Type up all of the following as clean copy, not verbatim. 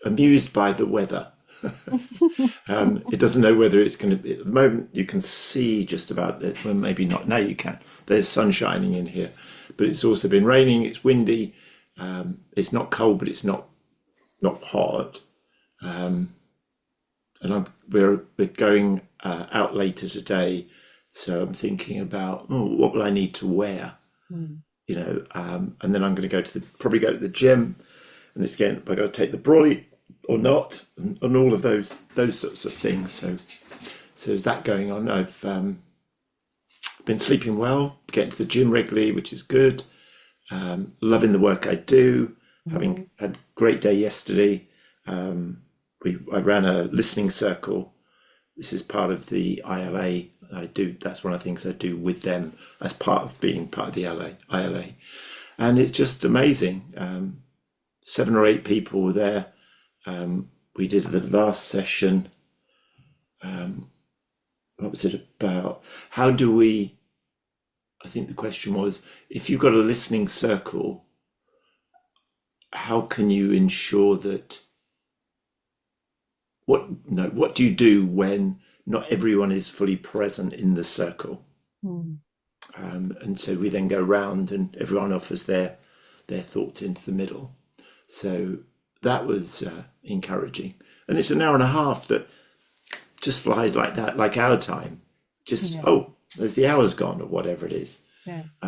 amused by the weather. It doesn't know whether it's going to be. At the moment, you can see just about it. Well, maybe not. Now you can. There's sun shining in here, but it's also been raining. It's windy. It's not cold, but it's not hot. And we're going out later today, so I'm thinking about what will I need to wear, you know, and then I'm going to probably go to the gym, and it's again, have I got to take the brolly or not, and all of those sorts of things. So there's that going on. I've been sleeping well, getting to the gym regularly, which is good. Loving the work I do. Having had a great day yesterday. I ran a listening circle. This is part of the ILA. That's one of the things I do with them as part of being part of the ILA. And it's just amazing. 7 or 8 people were there. We did the last session. What was it about? I think the question was, if you've got a listening circle, how can you ensure that what do you do when not everyone is fully present in the circle? And so we then go round and everyone offers their thoughts into the middle. So that was encouraging. And it's an hour and a half that just flies like that, like our time. Just, there's the hour's gone or whatever it is. Yes.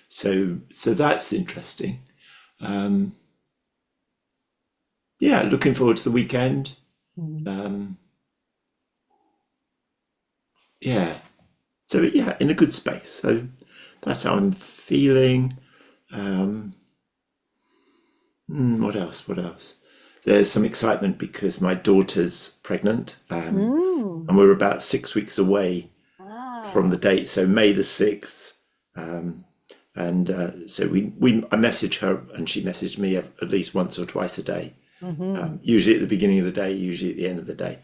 So that's interesting. Looking forward to the weekend. So in a good space. So that's how I'm feeling. What else? There's some excitement because my daughter's pregnant, and we're about 6 weeks away from the date. So May the 6th. So I message her and she messaged me at least once or twice a day. Usually at the beginning of the day, usually at the end of the day.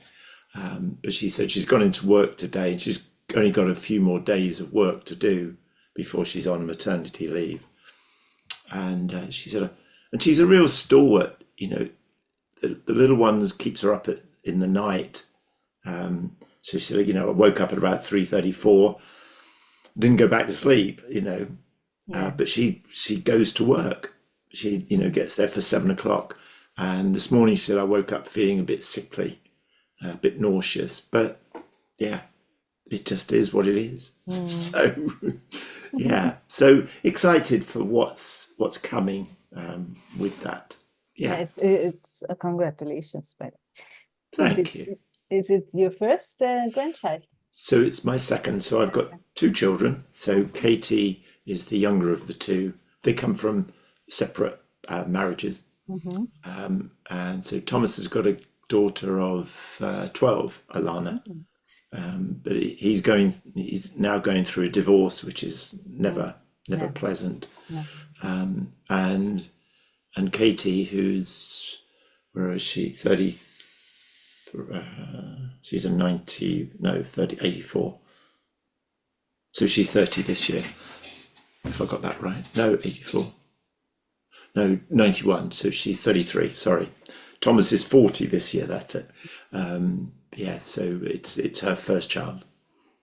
But she said she's gone into work today and she's only got a few more days of work to do before she's on maternity leave. And she said, and she's a real stalwart, you know, the little ones keeps her up in the night. So she said, you know, I woke up at about 3:34, didn't go back to sleep, you know, but she goes to work. She, you know, gets there for 7 o'clock. And this morning she said, I woke up feeling a bit sickly, a bit nauseous, but it just is what it is. So so excited for what's coming with that. It's a congratulations, but thank you. Is it your first grandchild? So it's my second. So I've got 2 children. So Katie is the younger of the 2. They come from separate marriages. And so Thomas has got a daughter of 12, Alana. But he's now going through a divorce, which is never pleasant. And Katie, where is she? 30. She's a 84. So she's 30 this year. If I got that right. No, 84. No, 91. So she's 33. Sorry. Thomas is 40 this year. That's it. So it's her first child.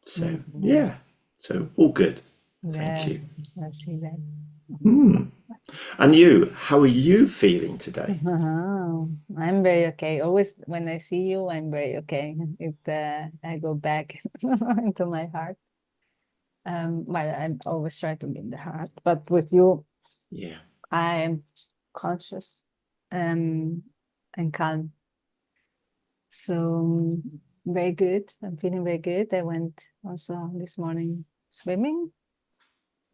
So so all good. Thank you. I see that. And you, how are you feeling today? I'm very okay. Always when I see you, I'm very okay. I go back into my heart. I always try to be in the heart, but with you, I am conscious and calm. So very good. I'm feeling very good. I went also this morning swimming,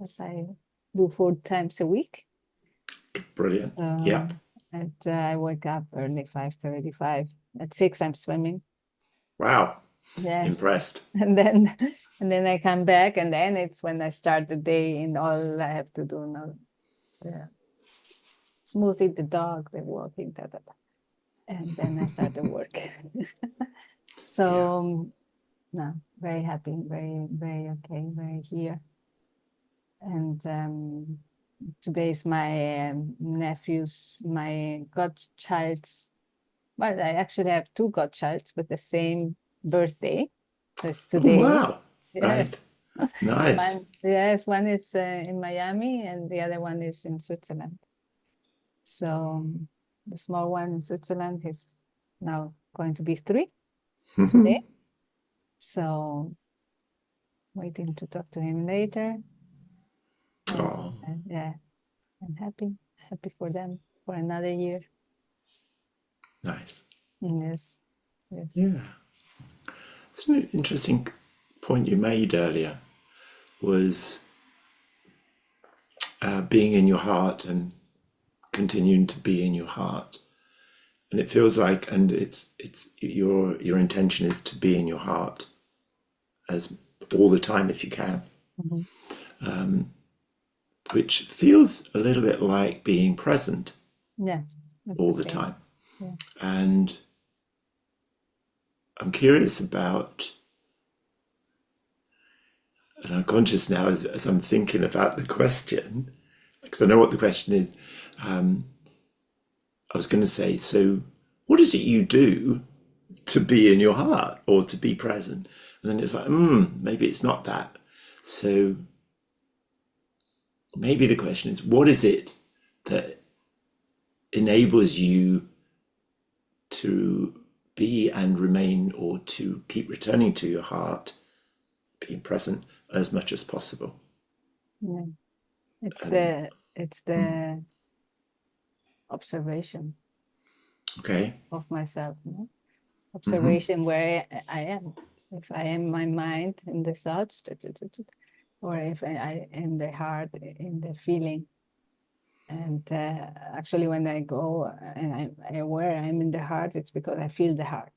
as I do 4 times a week. Brilliant. And I wake up early, 5:35. At 6, I'm swimming. Wow. Yes. Impressed. And then I come back, and then it's when I start the day, and all I have to do now. Smoothing the dog, the walking, and then I start the work. So no, very happy, very, very okay, very here. And today is my my godchild's But I actually have two godchilds with the same birthday. So it's Oh, today. wow. Yes. Right. Nice. Yes, one is in Miami and the other one is in Switzerland. So the small one in Switzerland is now going to be 3 today. So waiting to talk to him later. Oh, And yeah, I'm happy for them for another year. nice. Yes, yes. Yeah. It's an interesting point you made earlier was being in your heart and continuing to be in your heart. And it feels like, and it's your intention is to be in your heart as all the time if you can, Mhm. which feels a little bit like being present Yes, it's all the the same. time. Yeah. And I'm curious about, and I'm conscious now as I'm thinking about the question, because I know what the question is. I was going to say, so what is it you do to be in your heart or to be present? And then it's like, maybe it's not that. So maybe the question is, what is it that enables you to be and remain or to keep returning to your heart, being present as much as possible? Yeah. It's And the observation okay, of myself, no? Observation where I am. If I am my mind in the thoughts, or if I am the heart in the feeling. And actually, when I go and I'm aware I'm in the heart, it's because I feel the heart,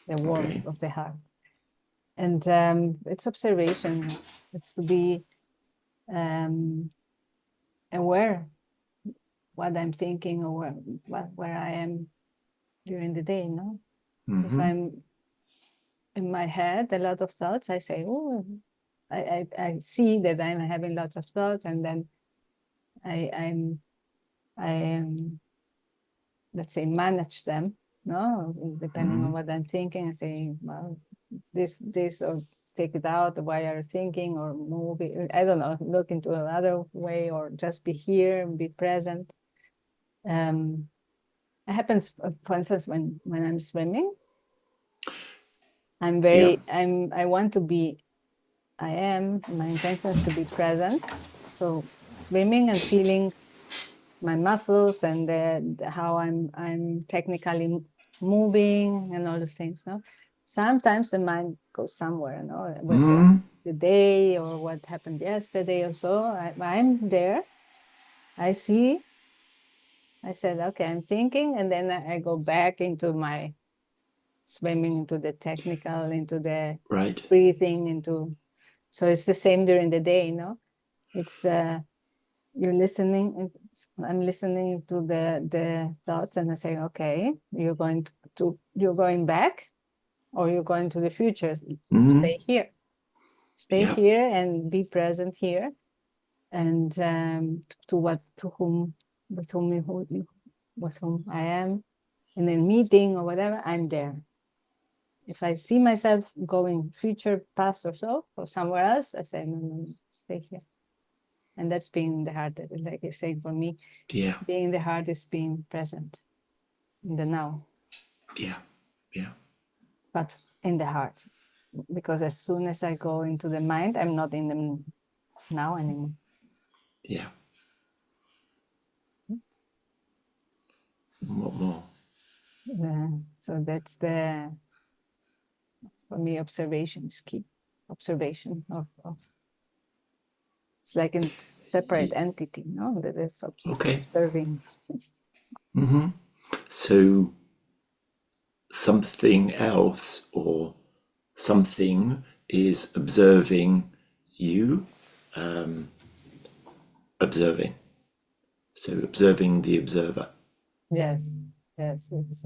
the warmth okay, of the heart. And it's observation. It's to be aware what I'm thinking or where I am during the day. No, if I'm in my head, a lot of thoughts, I say, oh, I see that I'm having lots of thoughts, and then I am, let's say, manage them. No, depending on what I'm thinking, I say, well, this, or take it out. Why are you thinking, or move it? I don't know. Look into another way, or just be here and be present. It happens, for instance, when I'm swimming. yeah, I want to be. My intention is to be present. So swimming and feeling my muscles and how I'm technically moving and all those things. No, sometimes the mind goes somewhere. No, with the day or what happened yesterday or so. I'm there. I see. I said, okay, I'm thinking, and then I go back into my swimming, into the technical, into the right, breathing, into. So it's the same during the day. No, it's you're listening. I'm listening to the thoughts, and I say, okay, you're going back, or you're going to the future. Stay here, yeah, and be present here, and to whom, with whom I am in a meeting or whatever. I'm there. If I see myself going future, past, or so, or somewhere else, I say, no, stay here. And that's being in the heart. Like you're saying, for me, yeah, being in the heart is being present in the now, yeah, yeah, but in the heart. Because as soon as I go into the mind, I'm not in the now anymore. yeah. What more? So that's for me, observation is key. Observation of it's like a separate entity, no? That is Okay, observing. so something else or something is observing you, observing. So observing the observer. Yes, yes, it's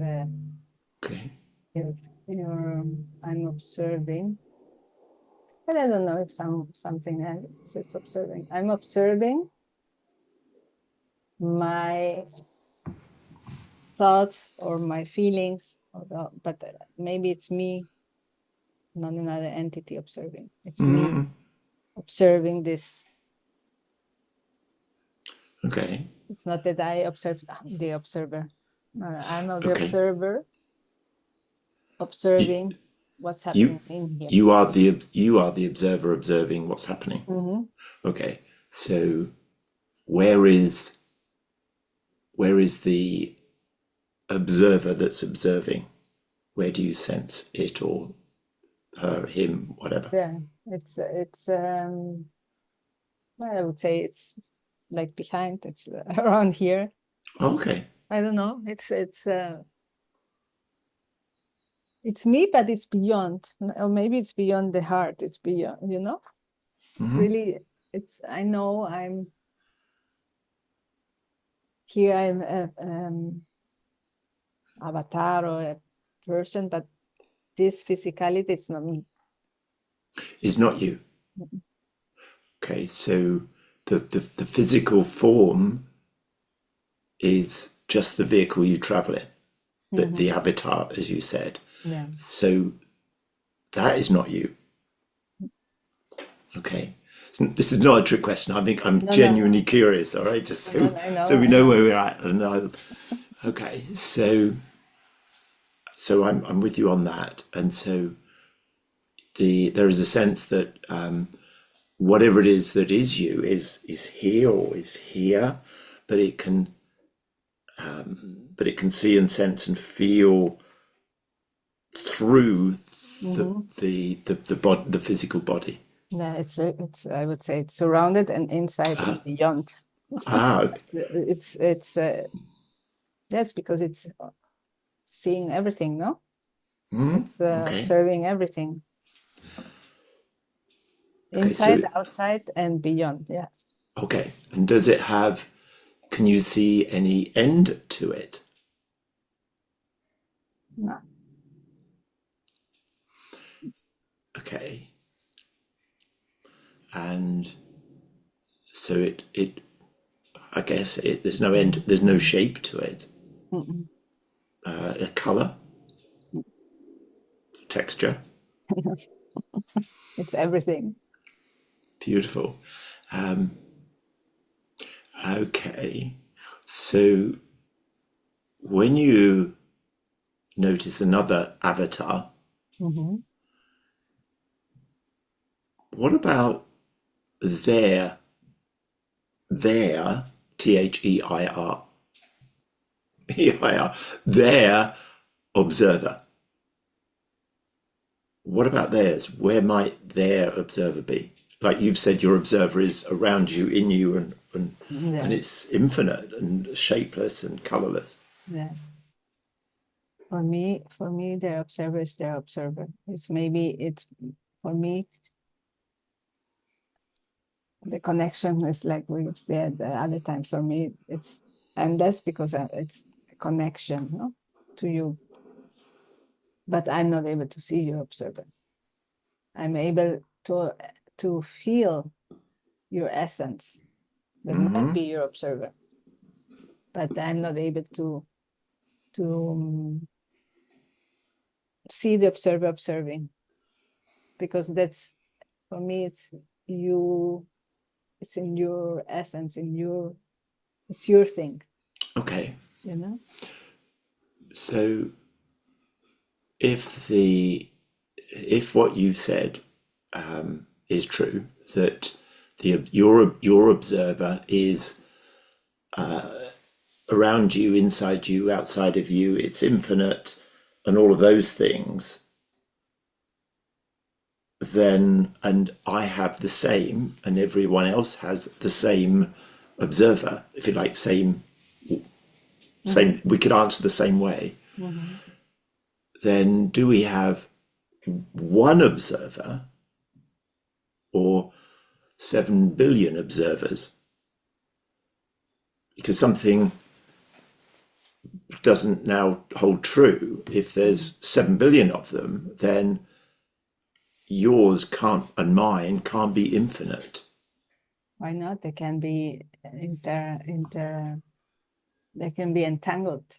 Okay. you're, I'm observing, but I don't know if something else is observing. I'm observing my thoughts or my feelings, but maybe it's me, not another entity observing. It's me observing this. Okay. It's not that I observe the observer. I'm not the Okay. observer observing what's You happening in here. you are the observer observing what's happening. Mhm. Okay. So where is the observer that's observing? Where do you sense it, or her, him, whatever? Yeah, it's well, I would say it's like behind. It's around here. Okay. I don't know. It's me, but it's beyond. Or maybe it's beyond the heart. It's beyond. You know. It's really. It's. I know. I'm here. I'm a avatar or a person, but this physicality, it's not me. Is not you. Okay, so the physical form is just the vehicle you travel in, the avatar, as you said. Yeah. So that is not you. Okay. This is not a trick question. I think I'm genuinely curious, all right? Just so we know where we're at. And okay, so I'm with you on that. And so there is a sense that whatever it is that is you is here or is here, but it can see and sense and feel through the physical body. Yeah, it's I would say it's surrounded and inside and beyond. Okay. It's that's because it's seeing everything, no? It's Okay. observing everything. Okay, Inside, outside, and beyond. Yes. Okay. And does it have, can you see any end to it? No. Okay. And so I guess there's no end, there's no shape to it. A color, texture. It's everything. Beautiful. Okay. So when you notice another avatar, what about their their their observer? What about theirs? Where might their observer be? Like you've said, your observer is around you, in you, and it's infinite and shapeless and colorless. Yeah. For me, their observer is their observer. It's for me, the connection is like we've said other times. For me, it's, and that's because it's a connection, no, to you. But I'm not able to see your observer. I'm able to feel your essence that might be your observer, but I'm not able to see the observer observing, because that's, for me, it's you. It's in your essence, it's your thing. Okay. You know. So if what you've said is true, that your observer is around you, inside you, outside of you, it's infinite, and all of those things, then, and I have the same, and everyone else has the same observer, if you like, same, we could answer the same way. Then do we have one observer or 7 billion observers? Because something doesn't now hold true. If there's 7 billion of them, then yours can't, and mine can't be infinite. Why not? They can be they can be entangled.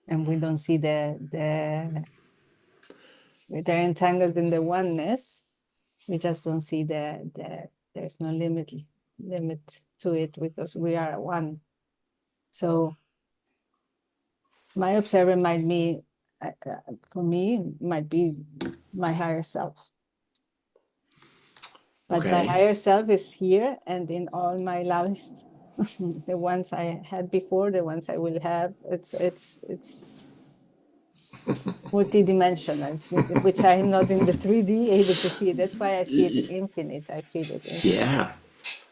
and we don't see they're entangled in the oneness. We just don't see there's no limit to it because we are one. So my observer might be, for me, might be my higher self. But my higher self is here and in all my lives, the ones I had before, the ones I will have. It's multidimensional, which I'm not in the 3D able to see. That's why I see it infinite. I feel it infinite.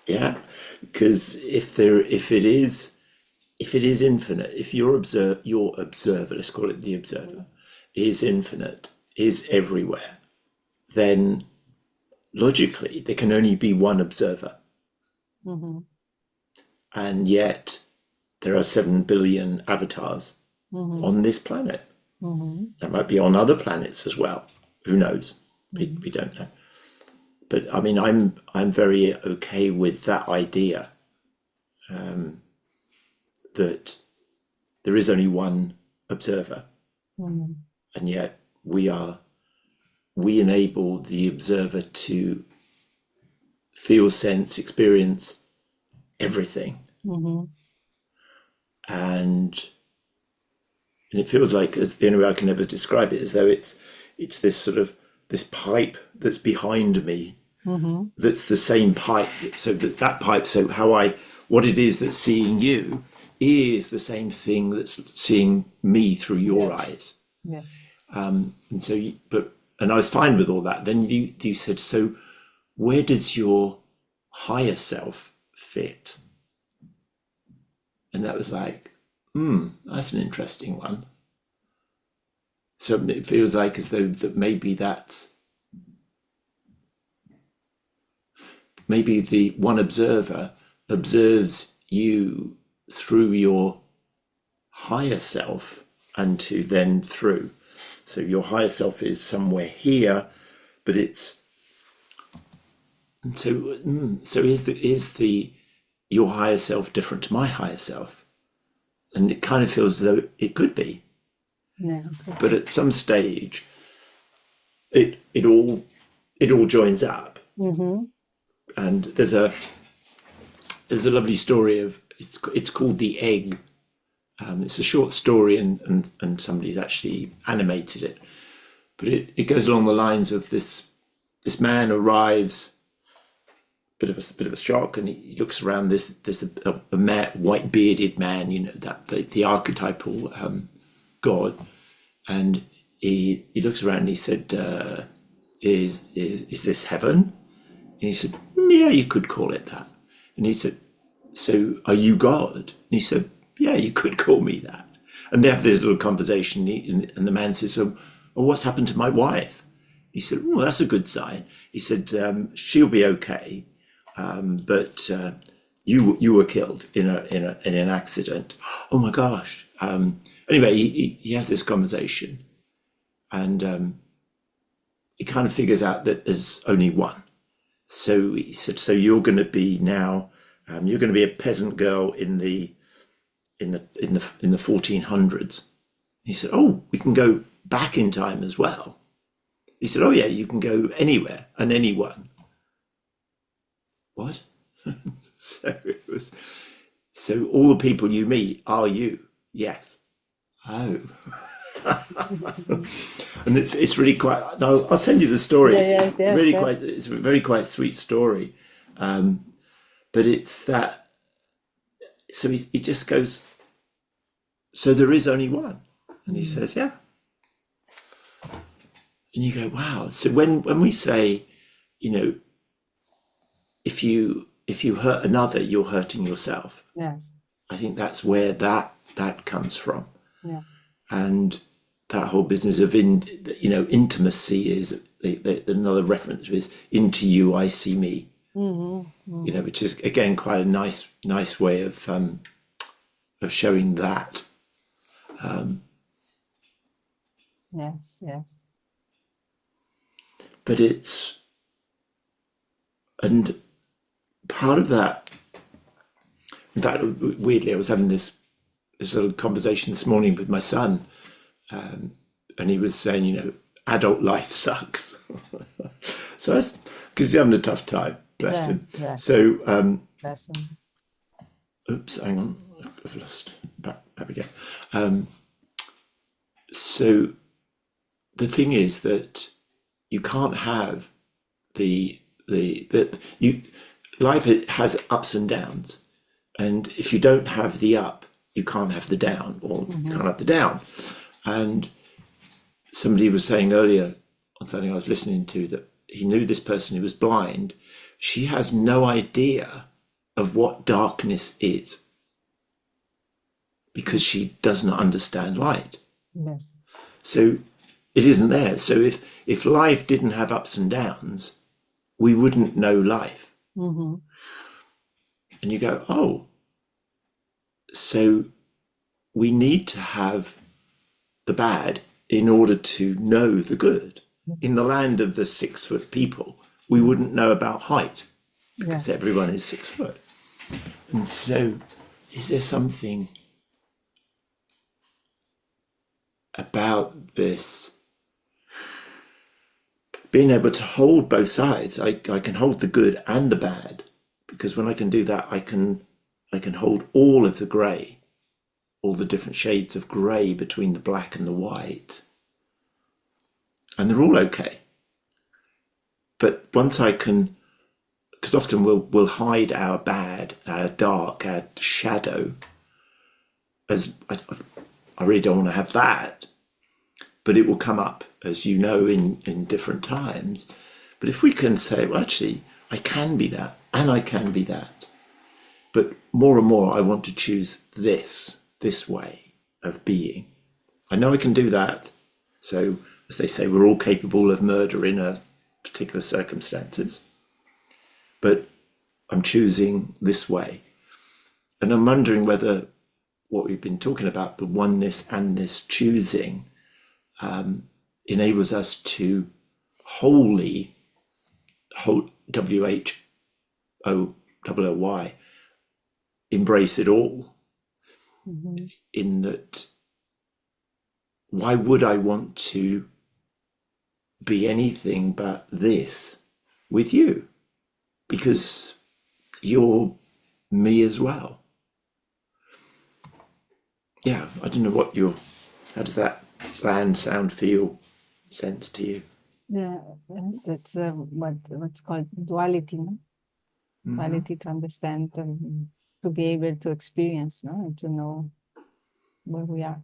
Yeah. Because if it is infinite, if your observer, let's call it the observer, is infinite, is everywhere, then logically there can only be one observer. And yet there are 7 billion avatars on this planet. There might be on other planets as well. Who knows? We don't know. But I mean, I'm very okay with that idea, that there is only one observer, and yet we enable the observer to feel, sense, experience everything, and it feels like, as the only way I can ever describe it, as though it's this sort of this pipe that's behind me, that's the same pipe. So that pipe. So what it is that's seeing you is the same thing that's seeing me through your eyes. Yeah. And so, and I was fine with all that. Then you said, so where does your higher self fit? And that was like, that's an interesting one. So it feels like as though that maybe the one observer observes you through your higher self and to then through. So your higher self is somewhere here, but it's, and so is your higher self different to my higher self? And it kind of feels as though it could be. Yeah. But at some stage, it all joins up. And there's a lovely story of, it's called The Egg. It's a short story, and somebody's actually animated it. But it goes along the lines of this man arrives, bit of a shock, and he looks around. There's a white bearded man, that the archetypal god, and he looks around and he said, "Is this heaven?" And he said, "Yeah, you could call it that." And he said, "So are you God?" And he said, "Yeah, you could call me that." And they have this little conversation, and the man says, "So, what's happened to my wife?" He said, "Well, that's a good sign." He said, "She'll be okay, but you were killed in an accident." Oh my gosh! Anyway, he has this conversation, and he kind of figures out that there's only one. So he said, "So you're going to be now, you're going to be a peasant girl in the 1400s." He said, "Oh, we can go back in time as well." He said, "Oh yeah, you can go anywhere and anyone." What? So all the people you meet are you? Yes. Oh. And it's really quite. I'll send you the story. It's really quite. It's a very quite sweet story, but it's that. So he just goes, "So there is only one," and he says, "Yeah." And you go, "Wow!" So when we say, if you hurt another, you're hurting yourself. Yes. I think that's where that comes from. Yes. And that whole business of intimacy is another reference is into you I see me. Which is again quite a nice way of showing that. Yes. But and part of that, in fact, weirdly, I was having this this little conversation this morning with my son, and he was saying, adult life sucks. So because he's having a tough time, bless him. Yeah. So, That's oops, hang on, I've lost. Back we go. So the thing is that you can't have life has ups and downs, and if you don't have the up, you can't have the down, or you can't have the down. And somebody was saying earlier on something I was listening to that he knew this person who was blind. She has no idea of what darkness is because she does not understand light. yes. So it isn't there. So if life didn't have ups and downs, we wouldn't know life. Mm-hmm. And you go, oh, so we need to have the bad in order to know the good. In the land of the 6 foot people, we wouldn't know about height because everyone is 6 foot. And so is there something about this being able to hold both sides? I can hold the good and the bad, because when I can do that, I can hold all of the grey, all the different shades of grey between the black and the white, and they're all okay. But once I can, because often we'll hide our bad, our dark, our shadow, as I really don't want to have that, but it will come up, as you know, in different times. But if we can say, well, actually, I can be that, and I can be that, but more and more I want to choose this way of being. I know I can do that. So, as they say, we're all capable of murder in a particular circumstances, but I'm choosing this way. And I'm wondering whether what we've been talking about, the oneness and this choosing, enables us to wholly, WHOLLY, embrace it all. Mm-hmm. In that, why would I want to be anything but this with you? Because you're me as well. Yeah, I don't know how does that land, sound, feel, sense to you? Yeah, that's what's called duality, no? Duality, to understand, to be able to experience, no, and to know where we are.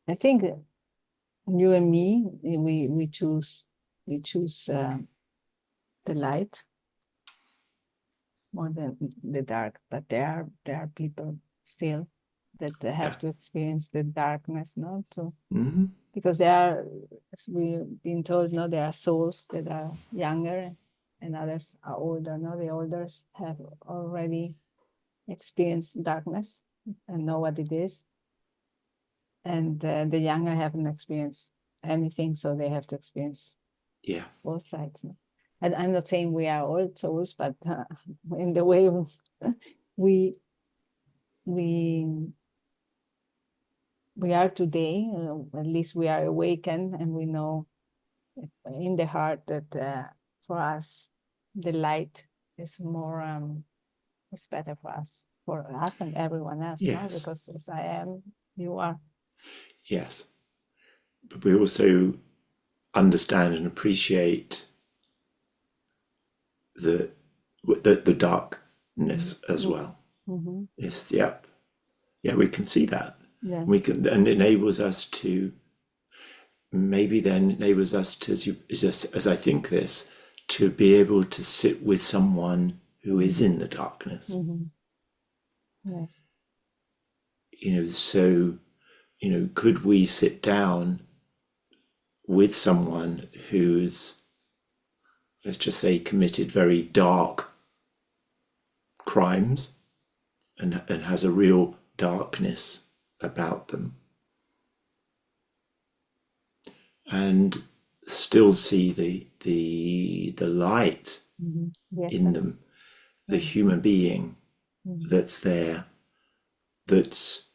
I think you and me, we choose the light more than the dark, but there are people still that have to experience the darkness, no, too. Because there are, as we've been told, no, there are souls that are younger and others are older. No, the elders have already experienced darkness and know what it is, and the younger haven't experienced anything, so they have to experience both sides. No? And I'm not saying we are old souls, but in the way we are today, at least we are awakened, and we know in the heart that for us the light is more is better for us and everyone else. Yes. No? Because as I am, you are. Yes, but we also understand and appreciate the darkness as well. Mm-hmm. It's we can see that. Yeah. We can, and enables us to, maybe then enables us to, as I think this, to be able to sit with someone who is in the darkness. Mm-hmm. Yes. So, could we sit down with someone who's, let's just say, committed very dark crimes and has a real darkness about them, and still see the light in them, the human being that's there, that's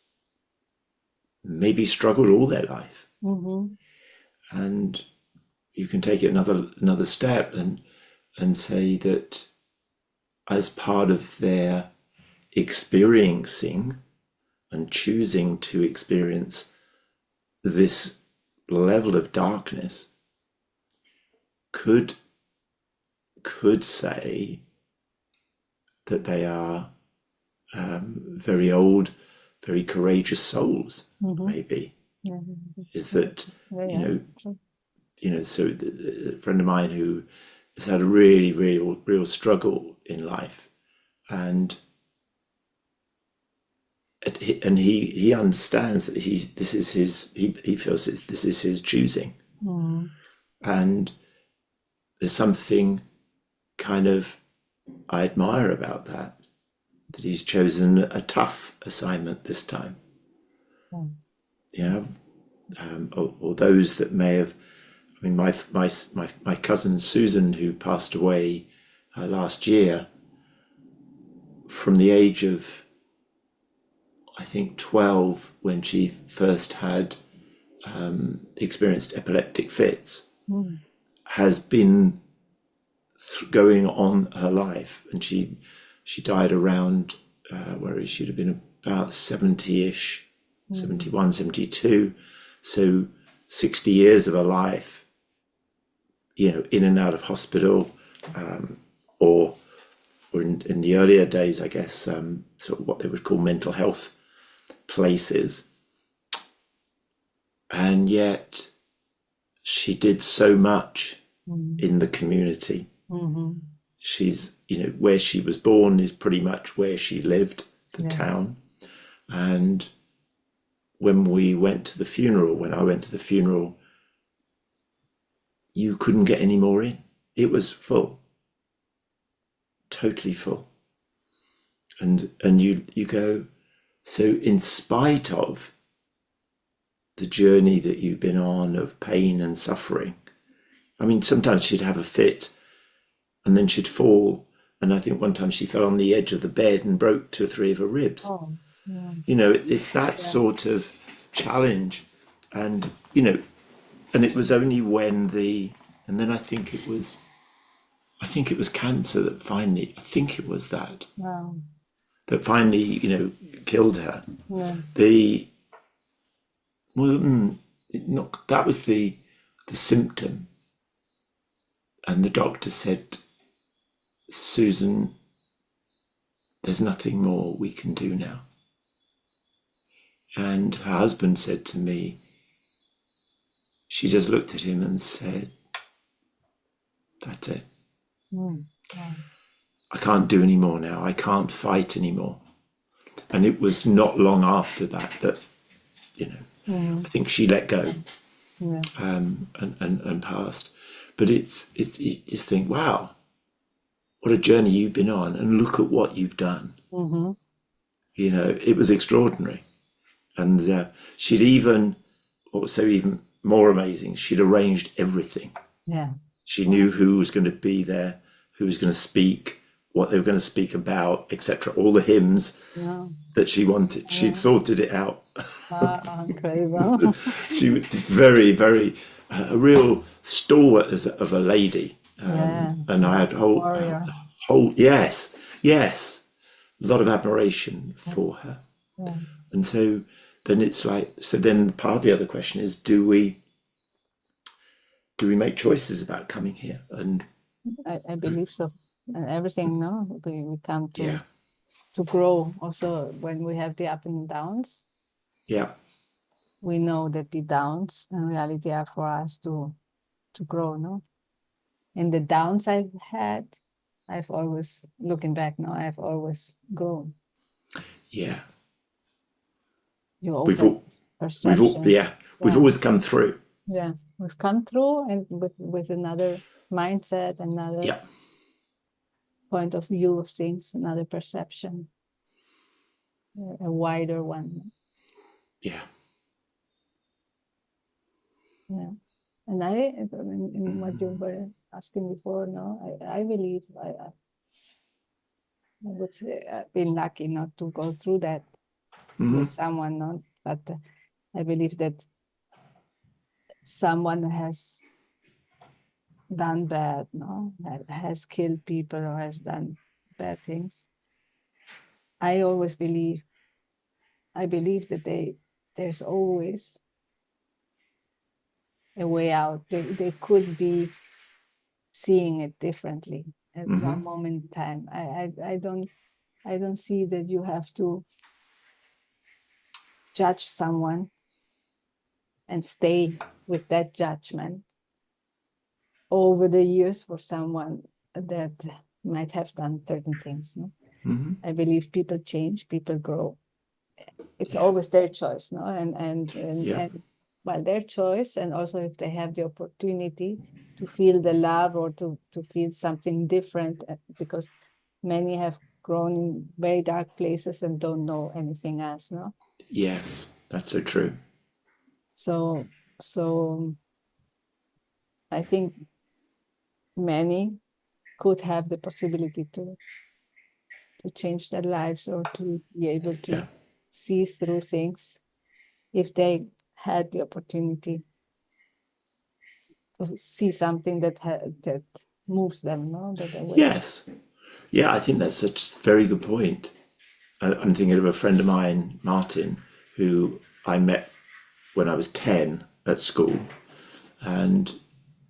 maybe struggled all their life. Mm-hmm. And you can take it another step and say that as part of their experiencing and choosing to experience this level of darkness, could say that they are very old, very courageous souls. Maybe is that So a friend of mine who has had a really real struggle in life, and he understands that he feels that this is his choosing, and there's something kind of I admire about that he's chosen a tough assignment this time. Or those that may have. I mean, my cousin Susan, who passed away last year, from the age of, I think, 12, when she first had experienced epileptic fits, has been going on her life, and she died around where she'd have been about 70-ish, 71, 72, so 60 years of her life, in and out of hospital, or in the earlier days, I guess, sort of what they would call mental health places. And yet she did so much in the community. She's, where she was born is pretty much where she lived, the town. And when I went to the funeral, you couldn't get any more in. It was full, totally full. And you go, so in spite of the journey that you've been on of pain and suffering, I mean, sometimes she'd have a fit and then she'd fall. And I think one time she fell on the edge of the bed and broke 2 or 3 of her ribs. It's that sort of challenge. And, and it was only when and then I think it was cancer that finally, that finally, killed her. That was the symptom. And the doctor said, Susan, there's nothing more we can do now. And her husband said to me, she just looked at him and said, that's it. I can't do any more now. I can't fight anymore. And it was not long after that I think she let go and passed. But it's you just think, wow, what a journey you've been on, and look at what you've done. It was extraordinary. And she'd even, what was so even more amazing, she'd arranged everything. She knew who was going to be there, who was going to speak, what they were going to speak about, etc. All the hymns that she wanted. She'd sorted it out. Incredible. She was very, very, a real stalwart of a lady. And I had whole, yes, a lot of admiration for her. And so then it's like, then part of the other question is, do we make choices about coming here? And I believe so. And everything, we come to grow. Also, when we have the up and downs, we know that the downs in reality are for us to grow, And the downs I've had, I've always, looking back now, I've always grown. You open perception. We've always come through. We've come through, and with another mindset, another point of view of things, another perception, a wider one. And in what you were asking before, I believe I would say I've been lucky not to go through that with someone, but I believe that someone has done bad, no, has killed people or has done bad things. I believe that there's always a way out. They could be seeing it differently at one moment in time. I don't see that you have to judge someone and stay with that judgment over the years for someone that might have done certain things. No? I believe people change, people grow. It's always their choice, no? And well, their choice, and also if they have the opportunity to feel the love or to feel something different, because many have grown in very dark places and don't know anything else, no? Yes, that's so true. So I think many could have the possibility to change their lives or to be able to see through things if they had the opportunity to see something that moves them, no? That away. Yes. Yeah, I think that's a very good point. I'm thinking of a friend of mine, Martin, who I met when I was 10 at school. And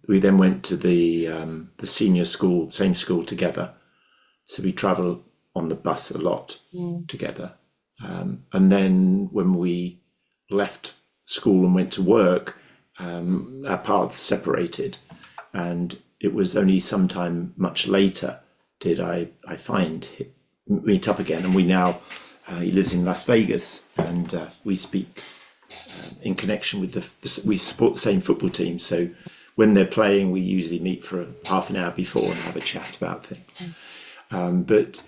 we then went to the senior school, same school together. So we travel on the bus a lot together. And then when we left school and went to work, our paths separated. And it was only sometime much later did I meet up again. And we now, he lives in Las Vegas, and we speak in connection with we support the same football team. So when they're playing, we usually meet for half an hour before and have a chat about things. But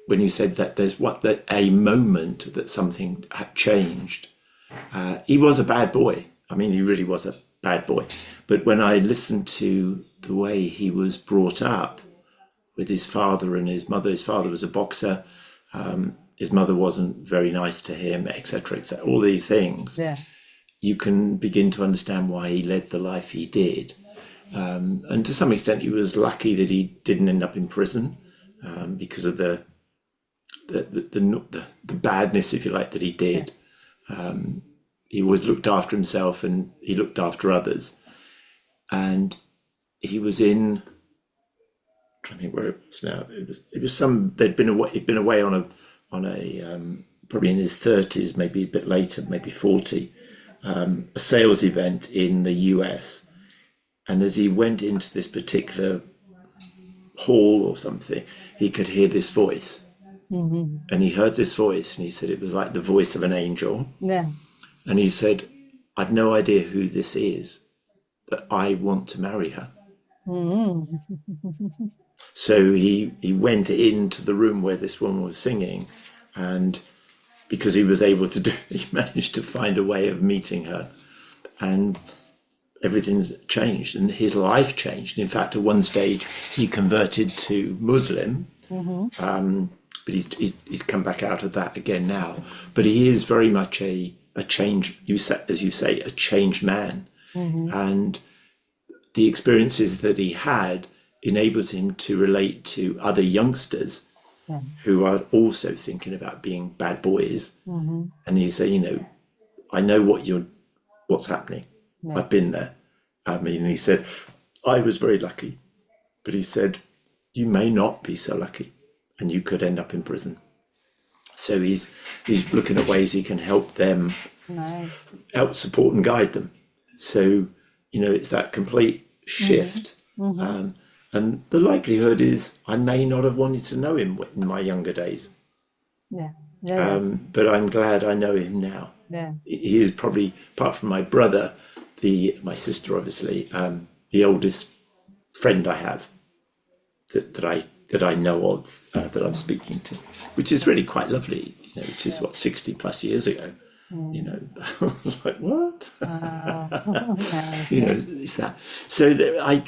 when you said that there's a moment that something had changed, he was a bad boy. I mean, he really was a bad boy. But when I listened to the way he was brought up with his father and his mother, his father was a boxer, his mother wasn't very nice to him, etc., etc., all these things, you can begin to understand why he led the life he did. And to some extent, he was lucky that he didn't end up in prison because of the badness, if you like, that he did. He always looked after himself and he looked after others. And he was in, I'm trying to think where it was now. It was he'd been away on a probably in his 30s, maybe a bit later, maybe 40, a sales event in the US. And as he went into this particular hall or something, he could hear this voice. And he heard this voice, and he said it was like the voice of an angel. Yeah. And he said, I've no idea who this is, but I want to marry her. So he went into the room where this woman was singing, and because he was able to he managed to find a way of meeting her, and everything's changed, and his life changed. In fact, at one stage, he converted to Muslim, but he's come back out of that again now. But he is very much a change, as you say, a changed man, and the experiences that he had enables him to relate to other youngsters who are also thinking about being bad boys. And he said, I know what's happening. I've been there. I mean, he said, I was very lucky, but he said, you may not be so lucky and you could end up in prison. So he's looking at ways he can help them, help support and guide them. So, it's that complete shift. And the likelihood is I may not have wanted to know him in my younger days. But I'm glad I know him now. He is probably, apart from my brother, my sister, obviously, the oldest friend I have that I know of, that I'm speaking to, which is really quite lovely, which is 60 plus years ago. I was like, what? It's that. So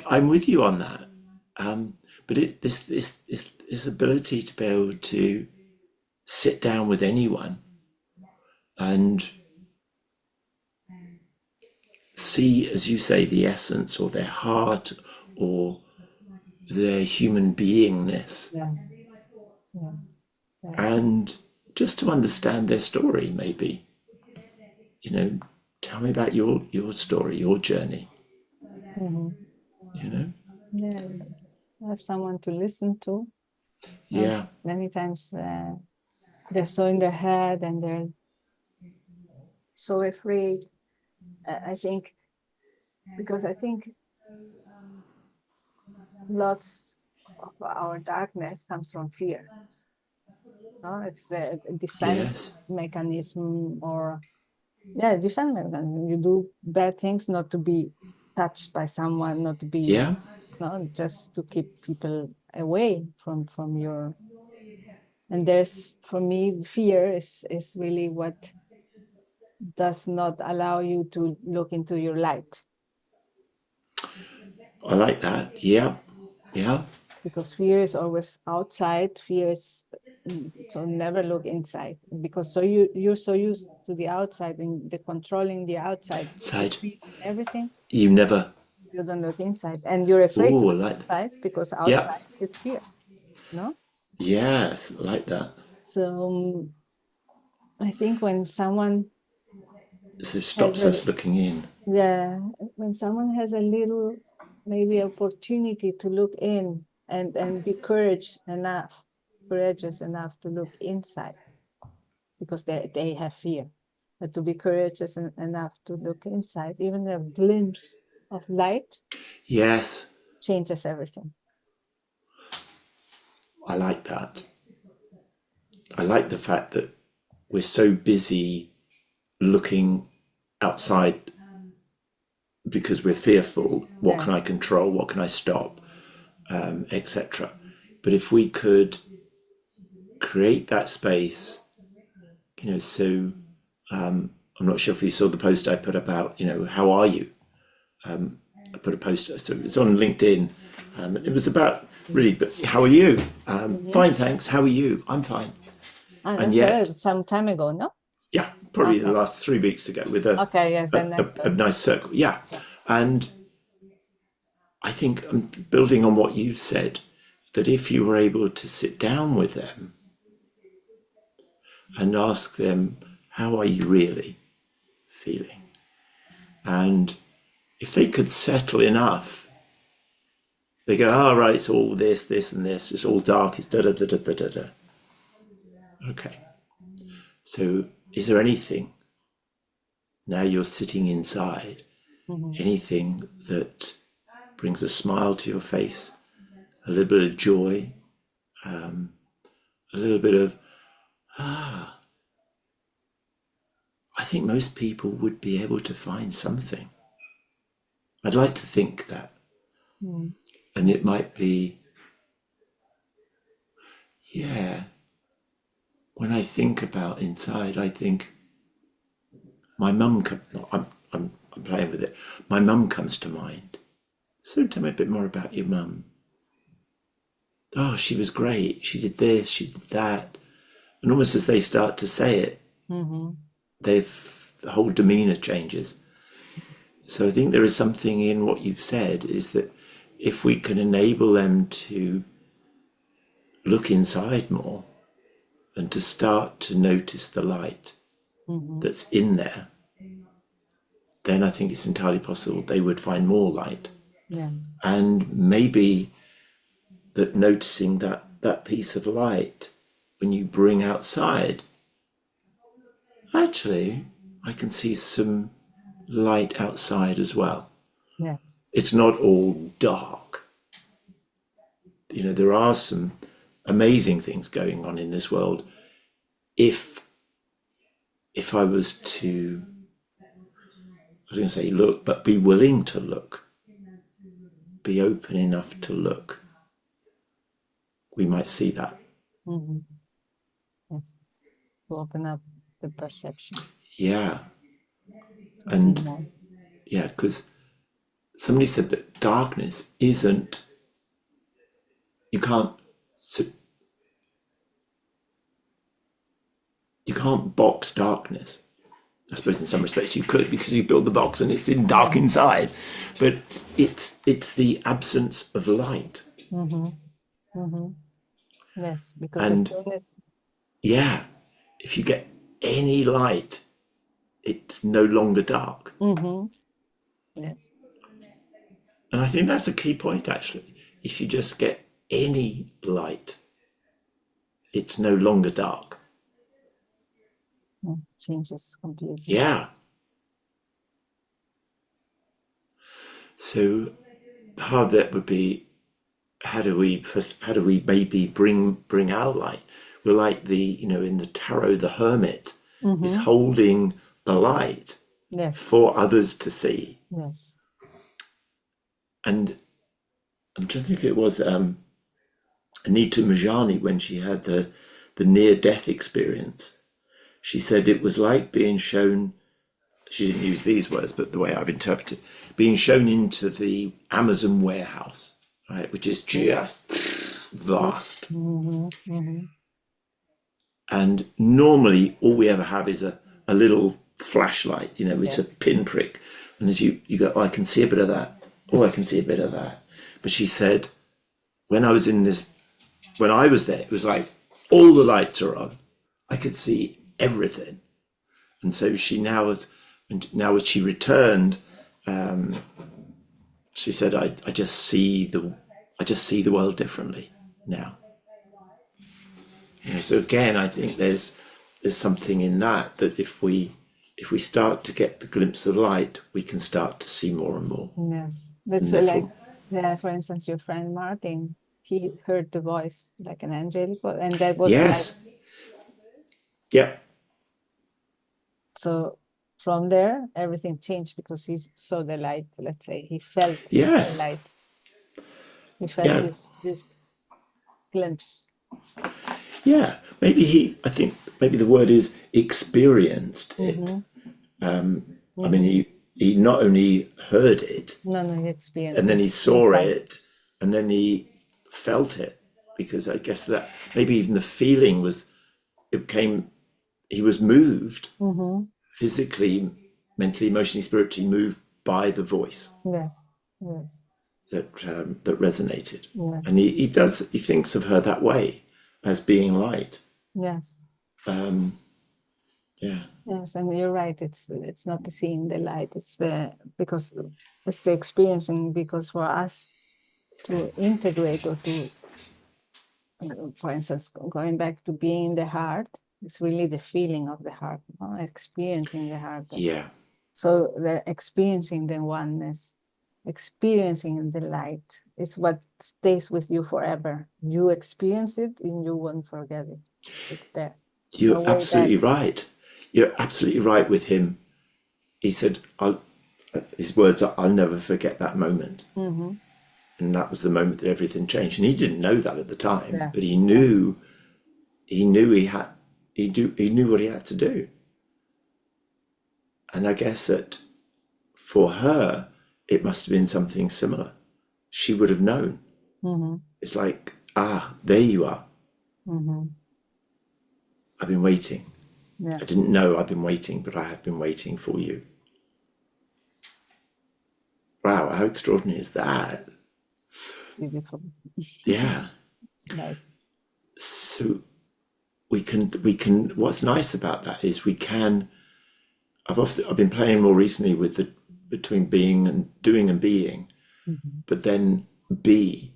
I'm with you on that. But this ability to be able to sit down with anyone and see, as you say, the essence or their heart or their human beingness, Yeah. Yes. Yes. and just to understand their story, maybe, tell me about your story, your journey, Mm-hmm. you know? Yeah. Have someone to listen to. Yeah, Many times they're so in their head and they're so afraid. I think because I think lots of our darkness comes from fear. No, it's the defense yes, mechanism, or yeah, defense mechanism. You do bad things not to be touched by someone, not to be, yeah. no, just to keep people away from your. And there's, for me, fear is really what does not allow you to look into your light, I like that. Yeah, yeah, because fear is always outside. Fear is, so never look inside, because so you're so used to the outside and the controlling the outside, the side. speed and everything, You never. you don't look inside, and you're afraid to Oh, I look like that. inside because Yeah, outside it's fear, no? yes, I like that. So I think when someone So it has stops a, us looking in. yeah, when someone has a little maybe opportunity to look in and be courageous enough to look inside, because they have fear, but to be courageous enough to look inside, even a glimpse of light Yes, changes everything. I like that. I like the fact that we're so busy looking outside because we're fearful. What Yeah. can I control? What can I stop? Etc. But if we could create that space, so I'm not sure if you saw the post I put about, how are you? I put a post, so it's on LinkedIn. It was about really, but how are you? Mm-hmm. Fine, thanks. How are you? I'm fine. And So yet, some time ago, no? yeah, probably the Okay. last 3 weeks ago with Okay, yes, then a nice circle. Yeah. And I think I'm building on what you've said, that if you were able to sit down with them and ask them, how are you really feeling? And if they could settle enough, they go, oh, right, it's all this, and this. It's all dark. It's da da da da da da da. Okay. So is there anything, now you're sitting inside, Mhm. anything that brings a smile to your face, a little bit of joy, a little bit of, I think most people would be able to find something. I'd like to think that. Mm. And it might be, yeah, when I think about inside, I think my mum, I'm playing with it. My mum comes to mind. So tell me a bit more about your mum. Oh, she was great. She did this, she did that. And almost as they start to say it, Mhm. the whole demeanor changes. So I think there is something in what you've said, is that if we can enable them to look inside more and to start to notice the light Mhm. that's in there, then I think it's entirely possible they would find more light. Yeah. And maybe that noticing that piece of light when you bring outside, actually, I can see some light outside as well. Yes. It's not all dark. There are some amazing things going on in this world. If I was to, I was going to say look, but be willing to look, be open enough to look, we might see that. Mhm. Yes. To open up the perception, Yeah. to see And more. yeah, because somebody said that darkness isn't, you can't, you can't box darkness. I suppose in some respects you could, because you build the box and it's in dark inside, but it's the absence of light. Mm-hmm. Mm-hmm. Yes, because the And stillness. yeah, if you get any light, it's no longer dark. Mm-hmm. Yes. And I think that's a key point, actually. If you just get any light, it's no longer dark. Changes completely. Yeah. So part of that would be, how do we maybe bring our light? We're like in the tarot, the hermit is holding the light Yes. for others to see. Yes. And I'm trying to think, it was Anita Majani, when she had the near-death experience. She said it was like being shown, she didn't use these words, but the way I've interpreted, being shown into the Amazon warehouse, right, which is just vast. Mm-hmm. Mm-hmm. And normally all we ever have is a little flashlight, it's a pinprick. And as you go, oh, I can see a bit of that. Oh, I can see a bit of that. But she said, when I was there, it was like all the lights are on. I could see everything. And so now as she returned, she said, I just see the world differently now. So again, I think there's something in that if we start to get the glimpse of light, we can start to see more and more. Yes. That's like, for instance, your friend Martin, he heard the voice like an angelic voice, and that was yes. like, Yep. so from there everything changed because he saw the light. Let's say he felt Yes. the light. He felt this glimpse. Yeah, I think maybe the word is experienced it. I mean, he not only heard it, he experienced and then it he saw inside. it, and then he felt it, because I guess that maybe even the feeling he was moved physically, mentally, emotionally, spiritually moved by the voice. Yes. Yes. That resonated. Yes. And he thinks of her that way, as being light. Yes. Yeah. Yes, and you're right. It's not the seeing the light. It's because it's the experiencing. Because for us to integrate or to, for instance, going back to being in the heart, it's really the feeling of the heart, experiencing the heart. Yeah. So the experiencing the oneness, experiencing the light is what stays with you forever. You experience it and you won't forget it. It's there. You're absolutely right. You're absolutely right with him. He said, his words are, "I'll never forget that moment." And that was the moment that everything changed. And he didn't know that at the time, but he knew he knew what he had to do. And I guess that for her, it must have been something similar. She would have known. It's like, there you are. I've been waiting. Yeah. I didn't know I've been waiting, but I have been waiting for you. Wow, how extraordinary is that? Beautiful. Yeah. Right. So we can, what's nice about that is I've been playing more recently with between being and doing and being, but then be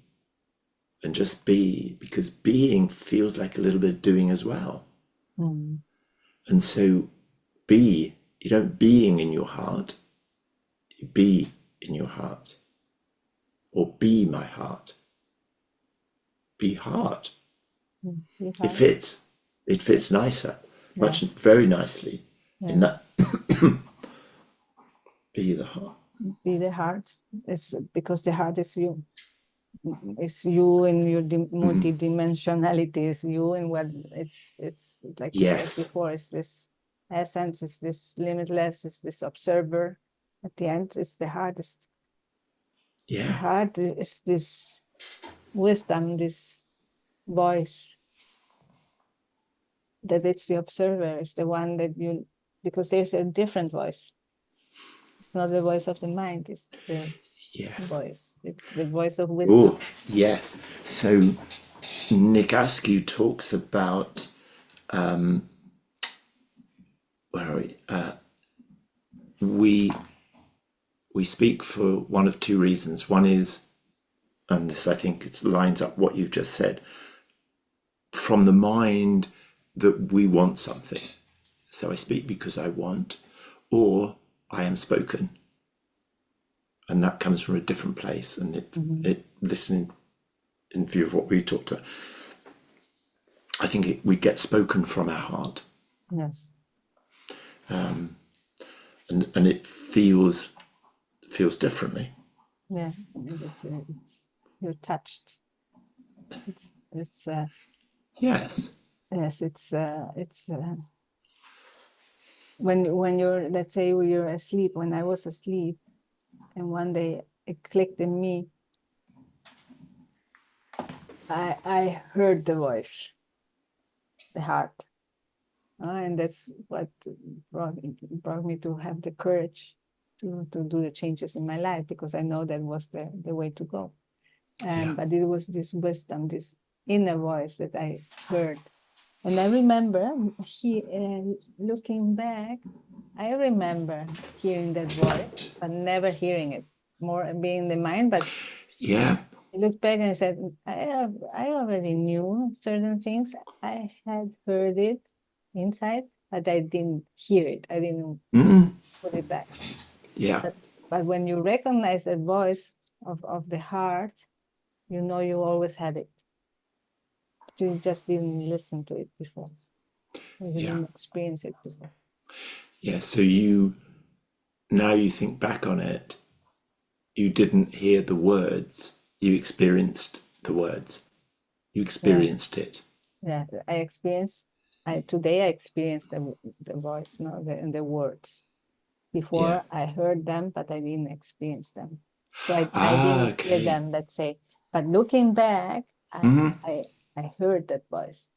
and just be, because being feels like a little bit of doing as well. And so you don't being in your heart, you be in your heart, or be my heart. Be heart. It fits nicer, very nicely in that. Be the heart. Be the heart. It's because the heart is you. It's you in your multidimensionality. It's you in what it's like you said before. It's this essence. It's this limitless. It's this observer. At the end, it's the heart. The heart is this wisdom, this voice. That it's the observer. It's the one that you because there's a different voice. It's not the voice of the mind, it's the Yes. voice. It's the voice of wisdom. Oh, yes. So Nick Askew talks about where are we? We speak for one of two reasons. One is, and this I think it lines up what you've just said, from the mind that we want something. So I speak because I want, or I am spoken. And that comes from a different place. And it listening in view of what we talked about, I think we get spoken from our heart. Yes. And it feels differently. Yeah. It's you're touched. It's Yes. yes. It's when you're, let's say, when you're asleep. When I was asleep, and one day it clicked in me. I heard the voice, the heart, and that's what brought me to have the courage to do the changes in my life, because I know that was the way to go. Yeah. But it was this wisdom, this inner voice that I heard. And I remember looking back, I remember hearing that voice, but never hearing it, more being in the mind. But Yeah. I looked back and I said, I already knew certain things. I had heard it inside, but I didn't hear it. I didn't put it back. Yeah. But when you recognize that voice of the heart, you know you always had it. You just didn't listen to it before. You didn't experience it before. Yeah. So now you think back on it, you didn't hear the words, you experienced the words. You experienced it. Yeah, I experienced. Today I experienced the voice, the words. Before I heard them, but I didn't experience them. So I didn't hear them, let's say. But looking back, I heard that voice.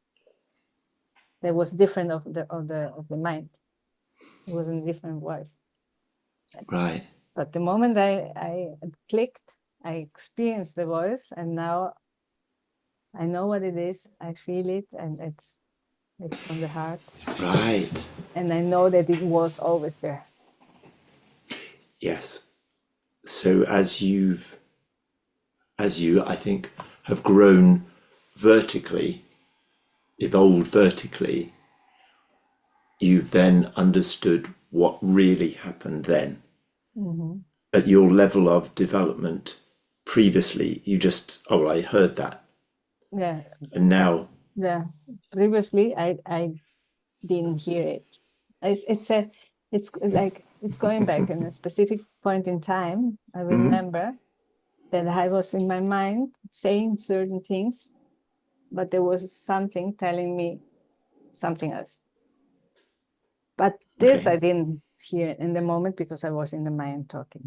That was different of the mind. It was a different voice. Right. But the moment I clicked, I experienced the voice, and now I know what it is. I feel it, and it's from the heart. Right. And I know that it was always there. Yes. So as you, I think, have grown vertically, evolved vertically, you've then understood what really happened then. At your level of development previously, you just, I heard that. Yeah. And now. Yeah. Previously, I didn't hear it. It's like it's going back in a specific point in time. I remember that I was in my mind saying certain things, but there was something telling me something else. But this I didn't hear in the moment because I was in the mind talking,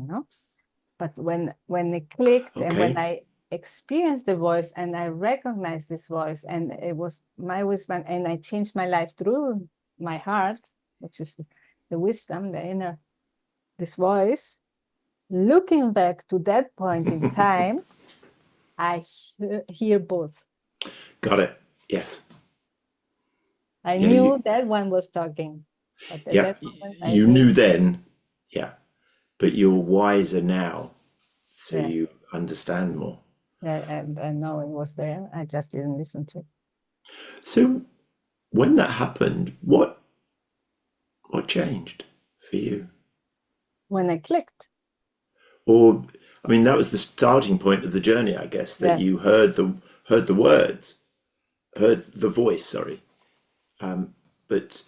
But when it clicked and when I experienced the voice and I recognized this voice and it was my wisdom, and I changed my life through my heart, which is the wisdom, the inner, this voice, looking back to that point in time, I hear both. Got it. Yes. I knew that one was talking. But at that moment, you knew then, but you're wiser now, so you understand more. Yeah, I know it was there. I just didn't listen to it. So when that happened, what changed for you? When I clicked. Or, I mean, that was the starting point of the journey, I guess, that you heard the words, heard the voice, sorry. But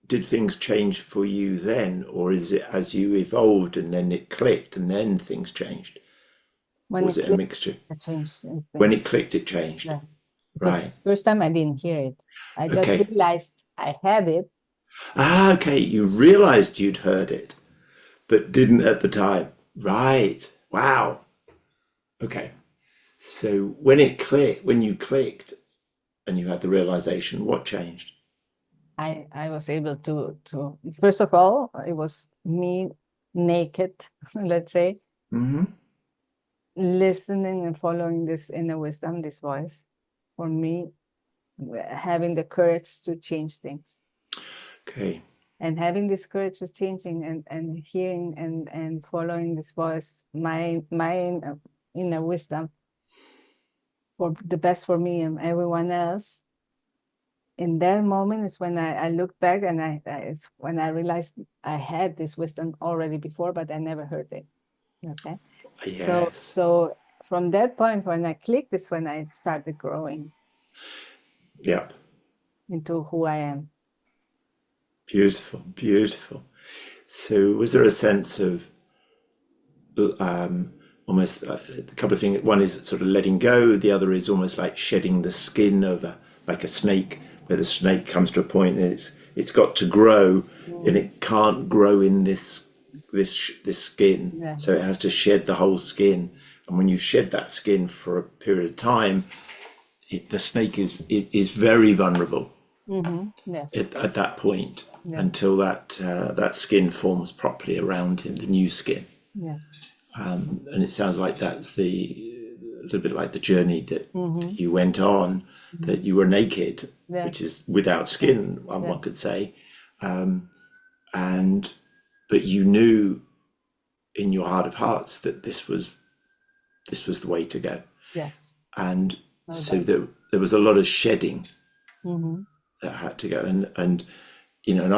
did things change for you then, or is it as you evolved and then it clicked and then things changed? Or was it a mixture? It changed. When it clicked, it changed. Yeah. Because Right. first time I didn't hear it. I just realized I had it. Okay. You realized you'd heard it, but didn't at the time. Right. Wow. Okay. So when you clicked and you had the realization, what changed? I was able to first of all, it was me naked, let's say, listening and following this inner wisdom, this voice, for me, having the courage to change things. Okay. And having this courage to changing and hearing and following this voice, my inner wisdom, for the best for me and everyone else. In that moment is when I look back, and it's when I realized I had this wisdom already before, but I never heard it. Okay. Yes. So from that point, when I clicked, is when I started growing Yep. into who I am. Beautiful, beautiful. So was there a sense of almost a couple of things? One is sort of letting go. The other is almost like shedding the skin of like a snake, where the snake comes to a point and it's got to grow, and it can't grow in this skin. Yeah. So it has to shed the whole skin. And when you shed that skin for a period of time, the snake is very vulnerable. Yes. At that point, Yeah. until that skin forms properly around him, the new skin. Yes. And it sounds like that's a little bit like the journey that you went on, that you were naked, Yes. which is without skin, one could say, but you knew in your heart of hearts that this was the way to go. Yes. And No so doubt. there was a lot of shedding Mm-hmm. that had to go, and you know, and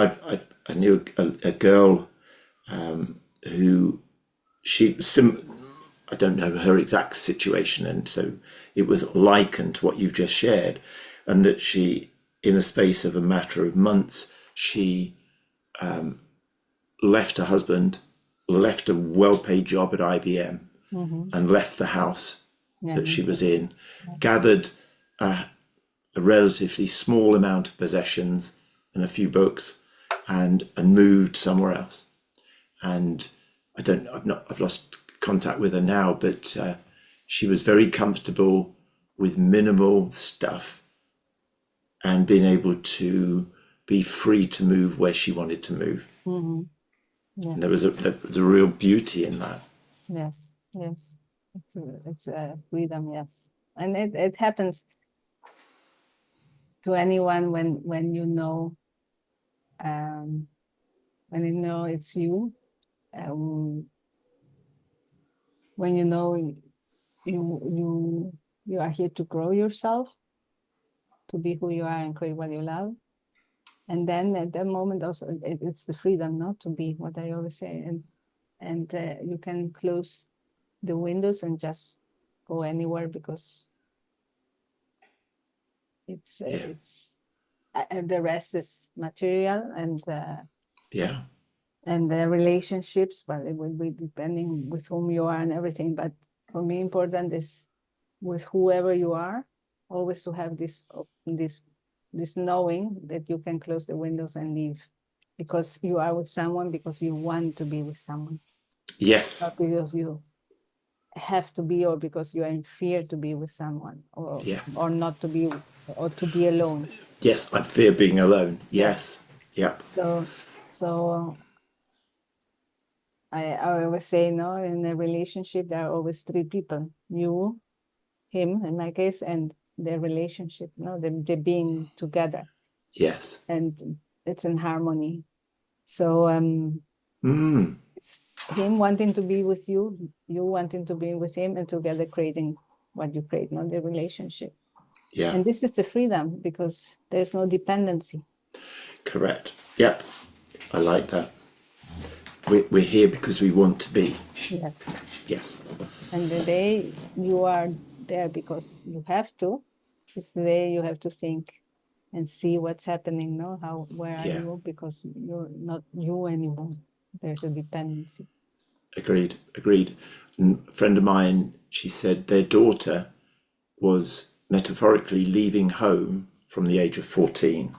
I knew a girl who I don't know her exact situation, and so it was likened to what you've just shared, and that she, in a space of a matter of months, she left her husband, left a well-paid job at IBM, and left the house that she was in, gathered a relatively small amount of possessions and a few books, and moved somewhere else. And I've lost contact with her now, but she was very comfortable with minimal stuff and being able to be free to move where she wanted to move. Yes. And there was a real beauty in that. Yes. Yes. It's a freedom. Yes. And it happens to anyone when you know, when you know it's you, when you know you are here to grow yourself, to be who you are and create what you love. And then at that moment also it's the freedom not to be what I always say, and you can close the windows and just go anywhere, because it's the rest is material, Yeah. and the relationships, but it will be depending with whom you are and everything. But for me, important is with whoever you are, always to have this knowing that you can close the windows and leave, because you are with someone because you want to be with someone, Yes. not because you have to be, or because you are in fear to be with someone, or not to be, or to be alone. Yes, I fear being alone. Yes. Yep. So I always say, no, in a relationship there are always three people: you, him in my case, and the relationship, no, the being together, Yes. and it's in harmony. So it's him wanting to be with you, you wanting to be with him, and together creating what you create, not the relationship. Yeah. And this is the freedom, because there's no dependency. Correct. Yep. I like that. We're here because we want to be. Yes. Yes. And the day you are there because you have to, it's the day you have to think and see what's happening, no? Where are you? Because you're not you anymore. There's a dependency. Agreed. And a friend of mine, she said their daughter was metaphorically leaving home from the age of 14,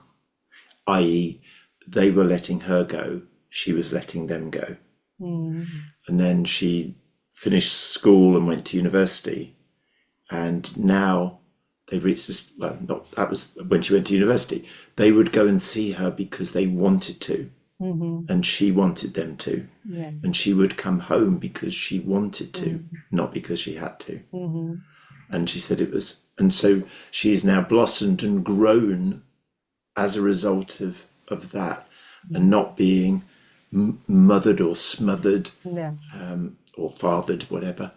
i.e., they were letting her go, she was letting them go. And then she finished school and went to university, and now they reached this, well, not, that was when she went to university. They would go and see her because they wanted to, and she wanted them to. Yeah. And she would come home because she wanted to, not because she had to. And she said it was, and so she's now blossomed and grown as a result of that, and not being mothered or smothered, Yeah. or fathered, whatever.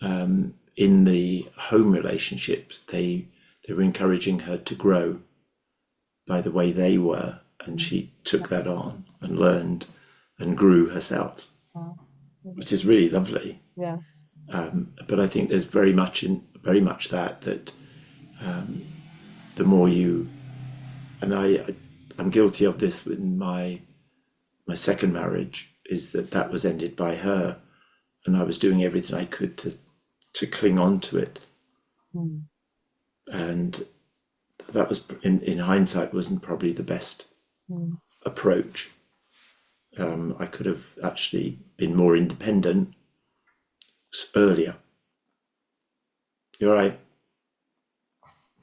In the home relationships, they were encouraging her to grow by the way they were, and she took that on and learned and grew herself, which is really lovely. Yes. But I think there's very much that the more you, and I'm guilty of this with my second marriage, is that was ended by her, and I was doing everything I could to cling on to it. And that was, in hindsight, wasn't probably the best approach. I could have actually been more independent earlier. You're right.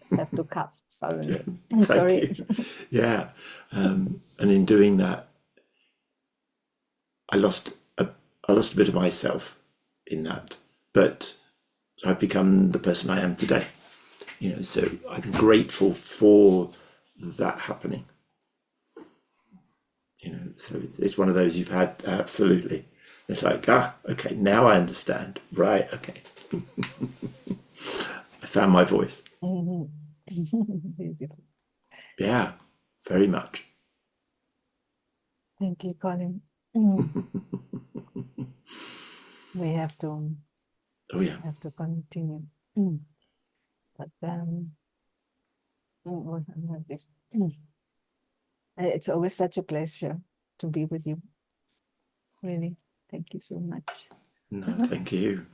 Just have to cut suddenly. Thank Sorry. you. Yeah. And in doing that, I lost a bit of myself in that, but I've become the person I am today. So I'm grateful for that happening. So it's one of those you've had, absolutely. It's like, okay, now I understand. Right, okay. I found my voice. Beautiful. Yeah, very much. Thank you, Colin. We have to Oh yeah. continue. But it's always such a pleasure to be with you. Really, thank you so much. No, thank you.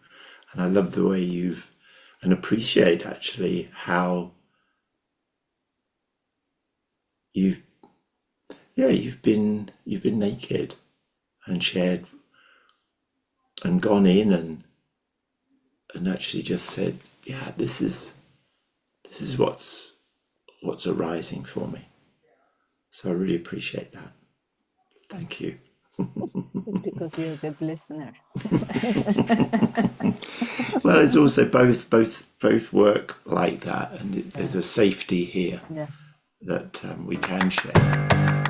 And I love the way and appreciate actually how you've been naked and shared and gone in and actually just said, yeah, this is what's arising for me. So I really appreciate that. Thank you. It's because you're a good listener. Well, it's also both work like that, and there's a safety here that we can share.